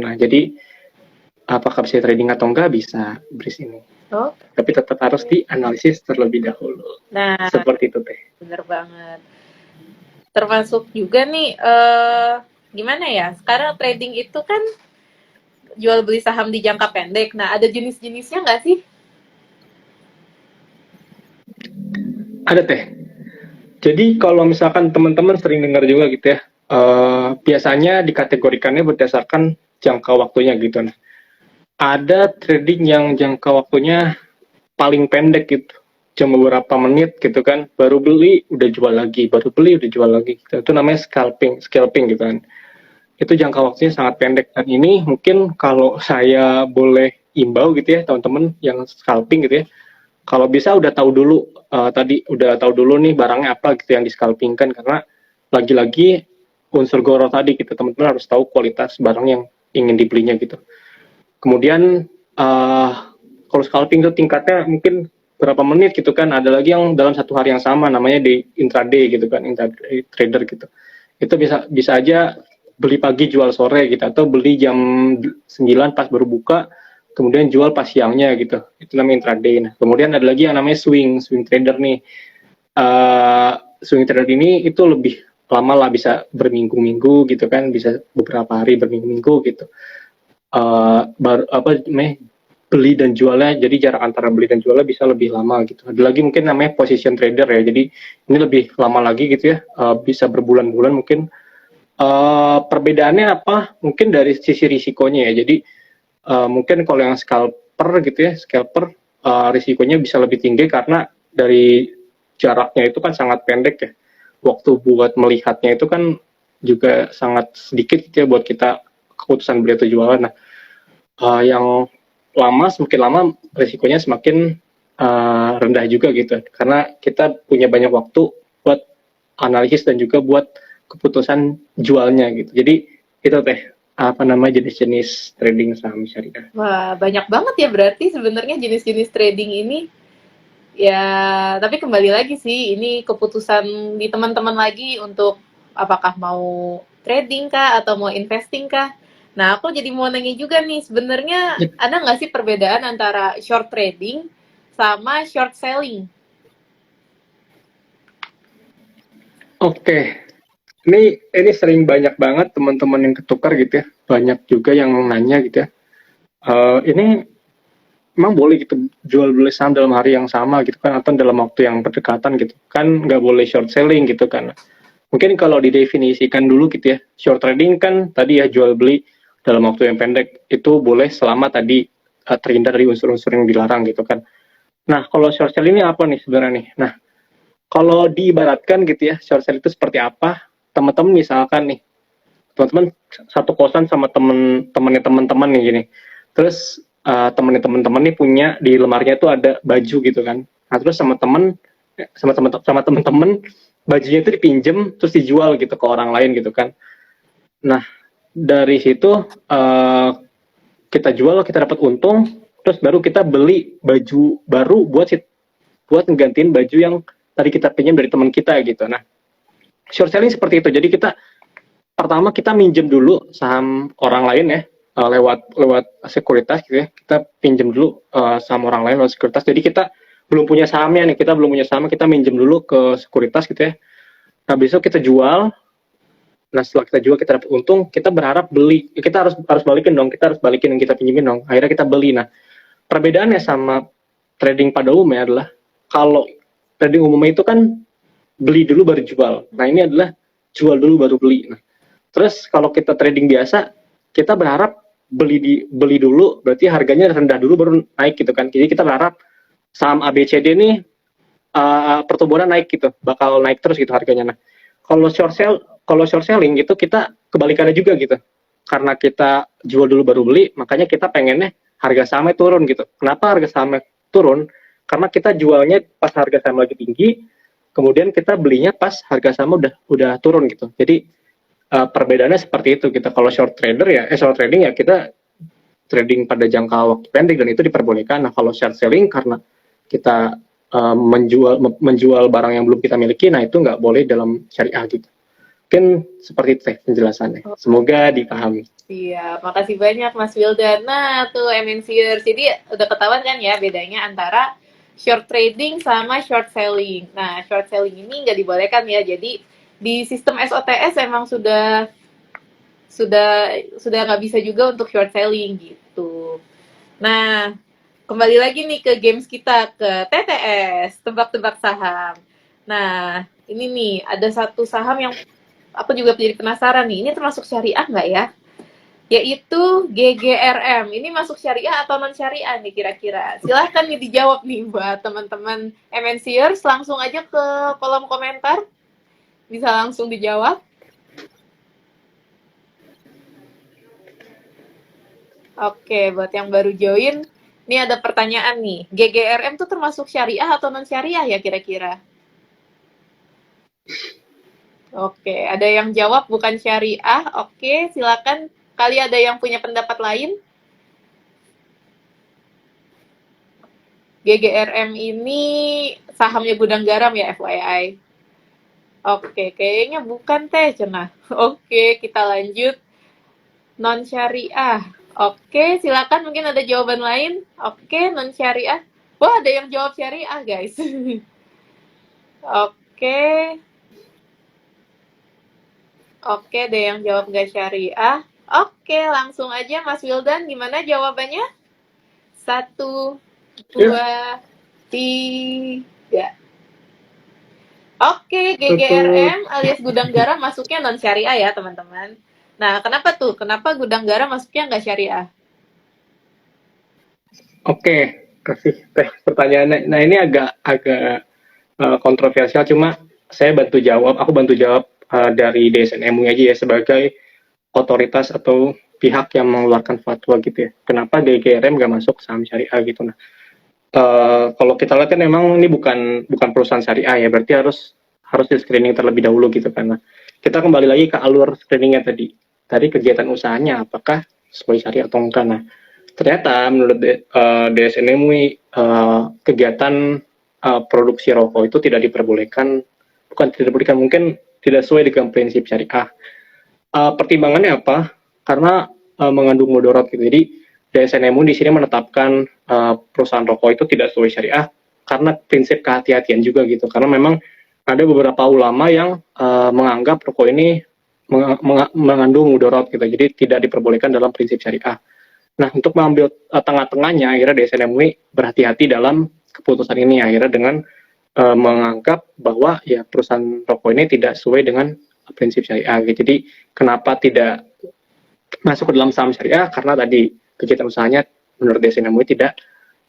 Nah, jadi apakah bisa trading atau enggak bisa Bris ini. Oh, Tapi tetap harus dianalisis terlebih dahulu. nah Seperti itu teh. bener banget. Termasuk juga nih, gimana ya? Sekarang trading itu kan jual beli saham di jangka pendek. Nah, ada jenis-jenisnya nggak sih? Ada teh. Jadi kalau misalkan teman-teman sering dengar juga gitu ya, biasanya dikategorikannya berdasarkan jangka waktunya gitu. Nah, ada trading yang jangka waktunya paling pendek gitu, cuma beberapa menit gitu kan, baru beli udah jual lagi, baru beli udah jual lagi gitu. Itu namanya scalping gitu kan. Itu jangka waktunya sangat pendek, dan ini mungkin kalau saya boleh imbau gitu ya teman-teman yang scalping gitu ya, kalau bisa udah tahu dulu, tadi udah tahu dulu nih barangnya apa gitu yang di scalpingkan, karena lagi-lagi unsur goro tadi gitu, teman-teman harus tahu kualitas barang yang ingin dibelinya gitu. Kemudian kalau scalping itu tingkatnya mungkin berapa menit gitu kan, ada lagi yang dalam satu hari yang sama namanya di intraday gitu kan, intraday trader gitu. Itu bisa aja beli pagi jual sore gitu, atau beli jam 9 pas baru buka kemudian jual pas siangnya gitu, itu namanya intraday. Nah, kemudian ada lagi yang namanya swing trader nih. Swing trader ini itu lebih lama lah, bisa berminggu-minggu gitu kan, bisa beberapa hari berminggu-minggu gitu. Beli dan jualnya, jadi jarak antara beli dan jualnya bisa lebih lama gitu. Ada lagi mungkin namanya position trader ya, jadi ini lebih lama lagi gitu ya, bisa berbulan-bulan mungkin. Perbedaannya apa? Mungkin dari sisi risikonya ya. Jadi mungkin kalau yang scalper gitu ya, risikonya bisa lebih tinggi karena dari jaraknya itu kan sangat pendek ya. Waktu buat melihatnya itu kan juga sangat sedikit gitu ya buat kita keputusan beli atau jualan. Nah, yang semakin lama risikonya semakin rendah juga gitu, karena kita punya banyak waktu buat analisis dan juga buat keputusan jualnya gitu. Jadi itu teh jenis-jenis trading saham syariah. Wah, banyak banget ya berarti sebenarnya jenis-jenis trading ini. Ya, tapi kembali lagi sih, ini keputusan di teman-teman lagi untuk apakah mau trading kah atau mau investing kah. Nah, aku jadi mau nanya juga nih, sebenarnya ada nggak sih perbedaan antara short trading sama short selling? Oke, ini sering banyak banget teman-teman yang ketukar gitu ya, banyak juga yang nanya gitu ya. Ini emang boleh gitu jual beli saham dalam hari yang sama gitu kan, atau dalam waktu yang berdekatan gitu kan, nggak boleh short selling gitu kan. Mungkin kalau didefinisikan dulu gitu ya, short trading kan tadi ya jual beli dalam waktu yang pendek, itu boleh selama tadi terhindar dari unsur-unsur yang dilarang gitu kan. Nah, kalau short selling ini apa nih sebenarnya nih? Nah, kalau diibaratkan gitu ya, short selling itu seperti apa? Teman-teman misalkan nih, teman-teman satu kosan sama temennya teman-teman nih gini. Terus temennya teman-teman nih punya di lemarinya itu ada baju gitu kan. Nah, terus sama teman-teman bajunya itu dipinjem terus dijual gitu ke orang lain gitu kan. Nah, dari situ kita jual, kita dapat untung, terus baru kita beli baju baru buat nggantiin baju yang tadi kita pinjam dari teman kita gitu. Nah, short selling seperti itu. Jadi pertama kita minjem dulu saham orang lain ya, lewat sekuritas gitu ya. Kita pinjam dulu saham orang lain lewat sekuritas. Jadi kita belum punya sahamnya nih, kita minjem dulu ke sekuritas gitu ya. Nah, besok kita jual. Nah, setelah kita jual, kita dapat untung, kita berharap beli. Kita harus balikin dong, kita harus balikin yang kita pinjemin dong. Akhirnya kita beli. Nah, perbedaannya sama trading pada umumnya adalah, kalau trading umumnya itu kan beli dulu baru jual. Nah, ini adalah jual dulu baru beli. Nah, terus kalau kita trading biasa, kita berharap beli dulu, berarti harganya rendah dulu baru naik gitu kan. Jadi kita berharap saham ABCD ini pertumbuhan naik gitu, bakal naik terus gitu harganya. Nah, kalau short selling itu kita kebalikannya juga gitu. Karena kita jual dulu baru beli, makanya kita pengennya harga sahamnya turun gitu. Kenapa harga sahamnya turun? Karena kita jualnya pas harga saham lagi tinggi, kemudian kita belinya pas harga saham udah turun gitu. Jadi perbedaannya seperti itu gitu. Kalau short trading ya kita trading pada jangka waktu pendek dan itu diperbolehkan. Nah, kalau short selling karena kita menjual barang yang belum kita miliki, nah itu nggak boleh dalam syariah gitu. Mungkin seperti itu penjelasannya. Semoga dipahami. Iya, makasih banyak Mas Wildan. Nah, tuh MNCers. Jadi udah ketahuan kan ya bedanya antara short trading sama short selling. Nah, short selling ini nggak dibolehkan ya. Jadi di sistem SOTS emang sudah nggak bisa juga untuk short selling gitu. Nah, kembali lagi nih ke games kita, ke TTS, tebak-tebak saham. Nah, ini nih ada satu saham yang aku juga jadi penasaran nih. Ini termasuk syariah nggak ya? Yaitu GGRM. Ini masuk syariah atau non syariah nih kira-kira? Silahkan nih dijawab nih buat teman-teman MNCers. Langsung aja ke kolom komentar. Bisa langsung dijawab. Oke, buat yang baru join, ini ada pertanyaan nih. GGRM tuh termasuk syariah atau non syariah ya kira-kira? Oke, ada yang jawab bukan syariah. Oke, silakan. Kali ada yang punya pendapat lain? GGRM ini sahamnya Gudang Garam ya FYI. Oke, kayaknya bukan teh cenah. Oke, kita lanjut. Non syariah. Oke, silakan mungkin ada jawaban lain. Oke, non syariah. Wah, ada yang jawab syariah, guys. Oke. Oke, ada yang jawab nggak syariah. Oke, langsung aja Mas Wildan, gimana jawabannya? 1, Ya, 2, 3. Oke, betul. GGRM alias Gudang Garam masuknya non syariah ya teman-teman. Nah, kenapa tuh? Kenapa Gudang Garam masuknya nggak syariah? Oke, kasih teh pertanyaannya. Nah, ini agak agak kontroversial, cuma saya bantu jawab. Aku bantu jawab dari DSN MUI aja ya sebagai otoritas atau pihak yang mengeluarkan fatwa gitu ya. Kenapa GGRM nggak masuk saham syariah gitu? Nah, kalau kita lihat kan memang ini bukan perusahaan syariah ya, berarti harus di screening terlebih dahulu gitu kan. Nah, kita kembali lagi ke alur screeningnya tadi. Tadi kegiatan usahanya apakah sesuai syariah atau enggak? Nah, ternyata menurut DSN MUI kegiatan produksi rokok itu tidak diperbolehkan, bukan tidak diperbolehkan, mungkin tidak sesuai dengan prinsip syariah. Pertimbangannya apa? Karena mengandung mudarat gitu. Jadi DSN MUI di sini menetapkan perusahaan rokok itu tidak sesuai syariah karena prinsip kehati-hatian juga gitu. Karena memang ada beberapa ulama yang menganggap rokok ini mengandung mudarat gitu. Jadi tidak diperbolehkan dalam prinsip syariah. Nah, untuk mengambil tengah-tengahnya, akhirnya DSN MUI berhati-hati dalam keputusan ini akhirnya dengan menganggap bahwa ya perusahaan rokok ini tidak sesuai dengan prinsip syariah. Gitu. Jadi kenapa tidak masuk ke dalam saham syariah? Karena tadi kegiatan usahanya menurut DSN MUI tidak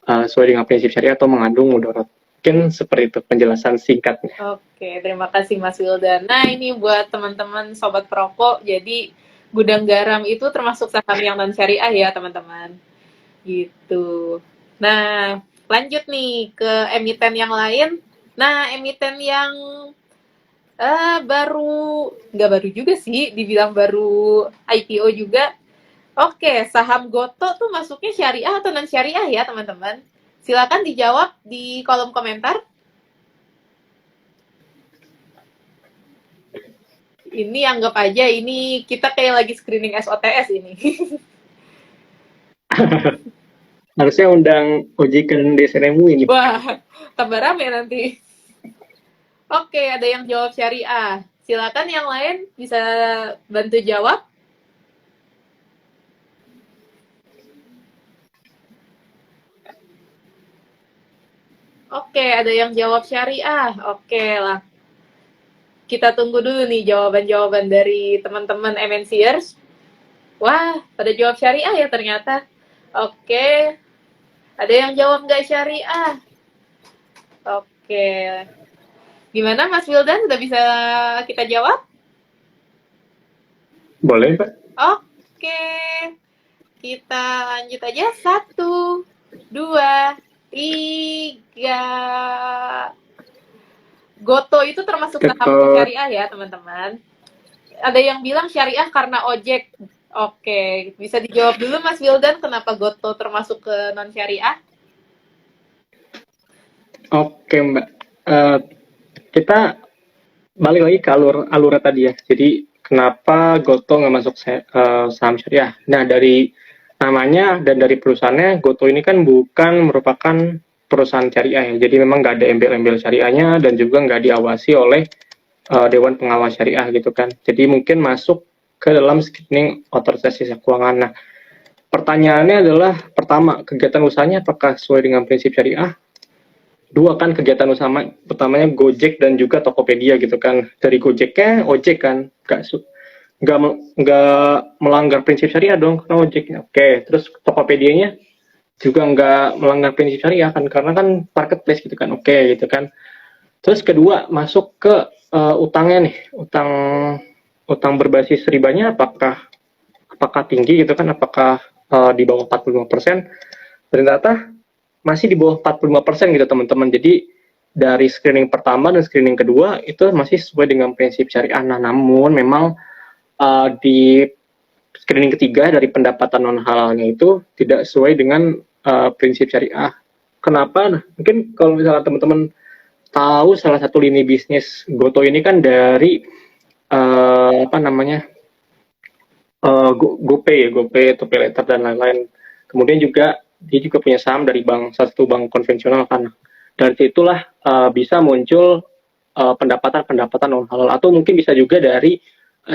sesuai dengan prinsip syariah atau mengandung mudarat. Mungkin seperti itu penjelasan singkatnya. Oke, terima kasih Mas Wildan. Nah, ini buat teman-teman sobat perokok, jadi Gudang Garam itu termasuk saham yang non syariah ya, teman-teman. Gitu. Nah, lanjut nih ke emiten yang lain. Nah, emiten yang baru, nggak baru juga sih, dibilang baru IPO juga. Oke, saham Goto tuh masuknya syariah atau non syariah ya, teman-teman? Silakan dijawab di kolom komentar. Ini anggap aja ini kita kayak lagi screening SOTS ini. Harusnya undang OJK dan DSN MUI ini. Wah, tambah rame nanti. Oke, ada yang jawab syariah. Silakan yang lain bisa bantu jawab. Oke, ada yang jawab syariah. Oke lah. Kita tunggu dulu nih jawaban-jawaban dari teman-teman MNCers. Wah, pada jawab syariah ya ternyata. Oke, ada yang jawab nggak syariah. Oke, gimana Mas Wildan? Sudah bisa kita jawab? Boleh, Pak? Oke, kita lanjut aja. 1, 2, 3. Goto itu termasuk saham syariah ya, teman-teman. Ada yang bilang syariah karena ojek. Oke, bisa dijawab dulu Mas Wildan, kenapa Goto termasuk ke non syariah? Oke, Mbak. Kita balik lagi ke alurnya tadi ya. Jadi kenapa Goto nggak masuk saham syariah? Nah, dari namanya dan dari perusahaannya, Goto ini kan bukan merupakan perusahaan syariah ya. Jadi memang nggak ada embel-embel syariahnya dan juga nggak diawasi oleh Dewan Pengawas Syariah gitu kan. Jadi mungkin masuk ke dalam screening otoritas jasa keuangan. Nah, pertanyaannya adalah pertama, kegiatan usahanya apakah sesuai dengan prinsip syariah? Dua kan kegiatan usaha pertamanya Gojek dan juga Tokopedia gitu kan. Dari Gojeknya ojek kan, nggak melanggar prinsip syariah dong karena ojeknya. Oke, terus Tokopedia-nya juga nggak melanggar prinsip syariah kan karena kan marketplace gitu kan. Oke gitu kan. Terus kedua masuk ke utangnya nih, utang berbasis ribanya apakah tinggi gitu kan, apakah di bawah 45%? Ternyata masih di bawah 45% gitu teman-teman. Jadi dari screening pertama dan screening kedua itu masih sesuai dengan prinsip syariah. Nah, namun memang di screening ketiga dari pendapatan non halalnya itu tidak sesuai dengan prinsip syariah. Kenapa? Nah, mungkin kalau misalnya teman-teman tahu salah satu lini bisnis Goto ini kan dari apa namanya GoPay ya, GoPay atau PayLater dan lain-lain. Kemudian juga dia juga punya saham dari satu bank konvensional kan. Dari situlah bisa muncul pendapatan-pendapatan non halal atau mungkin bisa juga dari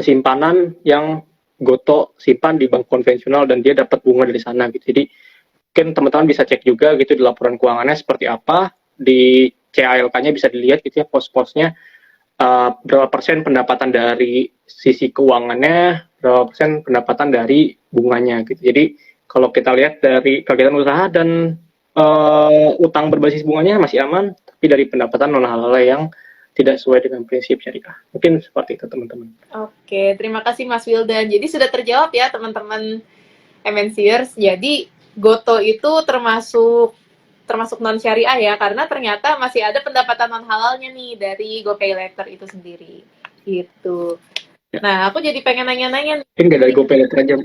simpanan yang Goto simpan di bank konvensional dan dia dapat bunga dari sana gitu. Jadi mungkin teman-teman bisa cek juga gitu di laporan keuangannya seperti apa, di CALK-nya bisa dilihat gitu ya pos-posnya berapa persen pendapatan dari sisi keuangannya, berapa persen pendapatan dari bunganya gitu. Jadi kalau kita lihat dari kegiatan usaha dan utang berbasis bunganya masih aman, tapi dari pendapatan non halal yang tidak sesuai dengan prinsip syariah. Mungkin seperti itu teman-teman. Oke, terima kasih Mas Wildan. Jadi sudah terjawab ya teman-teman MNCers. Jadi Goto itu termasuk non syariah ya, karena ternyata masih ada pendapatan non halalnya nih dari GoPay Later itu sendiri. Gitu. Ya. Nah, aku jadi pengen nanya-nanya nih. Mungkin nggak dari GoPay Later aja,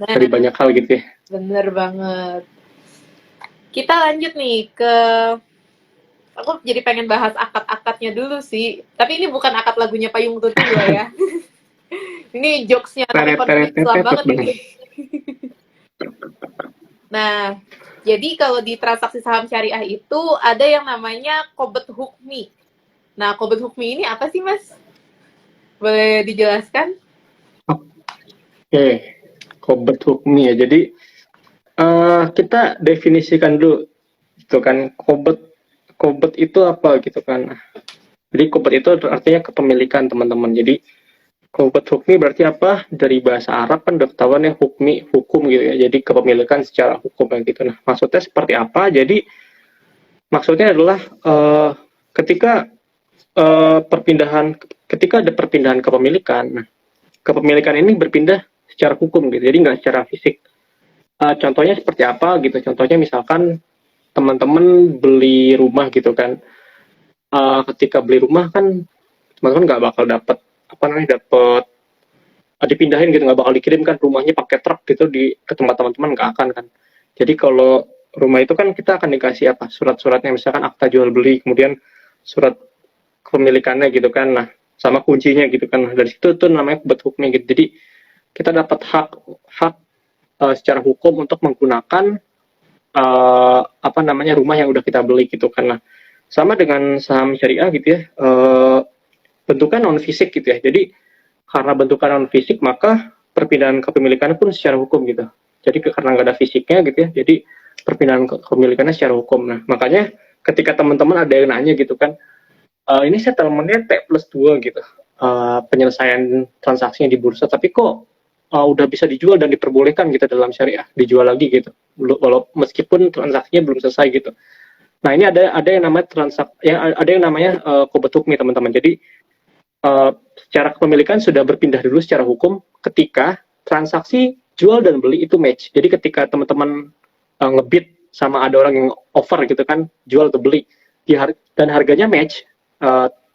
dari banyak hal gitu ya. Bener banget. Kita lanjut nih ke, aku jadi pengen bahas akad-akadnya dulu sih. Tapi ini bukan akad lagunya Payung Tutu ya. Ini jokesnya teman-teman Islam banget ini. Nah, jadi kalau di transaksi saham syariah itu ada yang namanya qobet hukmi. Nah, qobet hukmi ini apa sih, Mas? Boleh dijelaskan? Oke, qobet hukmi ya. Jadi kita definisikan dulu gitu kan, qobet itu apa gitu kan. Jadi qobet itu artinya kepemilikan teman-teman. Jadi qobet hukmi berarti apa? Dari bahasa Arab kan udah ketahuan ya, hukmi, hukum gitu ya. Jadi kepemilikan secara hukum gitu. Nah, maksudnya seperti apa? Jadi maksudnya adalah ketika ketika ada perpindahan kepemilikan, nah, kepemilikan ini berpindah secara hukum gitu. Jadi nggak secara fisik. Contohnya seperti apa gitu? Contohnya misalkan teman-teman beli rumah gitu kan. Ketika beli rumah kan teman-teman nggak bakal dapat dipindahin gitu, nggak bakal dikirimkan rumahnya pakai truk gitu ke tempat teman-teman, nggak akan kan. Jadi kalau rumah itu kan kita akan dikasih apa, surat-suratnya misalkan akta jual beli, kemudian surat kepemilikannya gitu kan, nah sama kuncinya gitu kan. Dari situ tuh namanya qobet hukmi gitu. Jadi kita dapat hak secara hukum untuk menggunakan rumah yang udah kita beli gitu kan. Nah, sama dengan saham syariah gitu ya, bentuknya non fisik gitu ya. Jadi karena bentuknya non fisik maka perpindahan kepemilikannya pun secara hukum gitu. Jadi karena nggak ada fisiknya gitu ya, jadi perpindahan kepemilikannya secara hukum. Nah, makanya ketika teman-teman ada yang nanya gitu kan, ini settlementnya T+2 gitu, penyelesaian transaksinya di bursa, tapi kok udah bisa dijual dan diperbolehkan gitu dalam syariah, dijual lagi gitu, meskipun transaksinya belum selesai gitu. Nah, ini ada yang namanya qobet hukmi teman-teman. Jadi secara kepemilikan sudah berpindah dulu secara hukum ketika transaksi jual dan beli itu match. Jadi ketika teman-teman ngebid sama ada orang yang offer gitu kan, jual atau beli dan harganya match,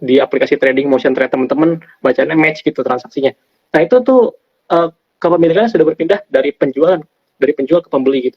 di aplikasi trading motion trade teman-teman bacanya match gitu transaksinya. Nah, itu tuh kepemilikannya sudah berpindah dari penjual ke pembeli gitu.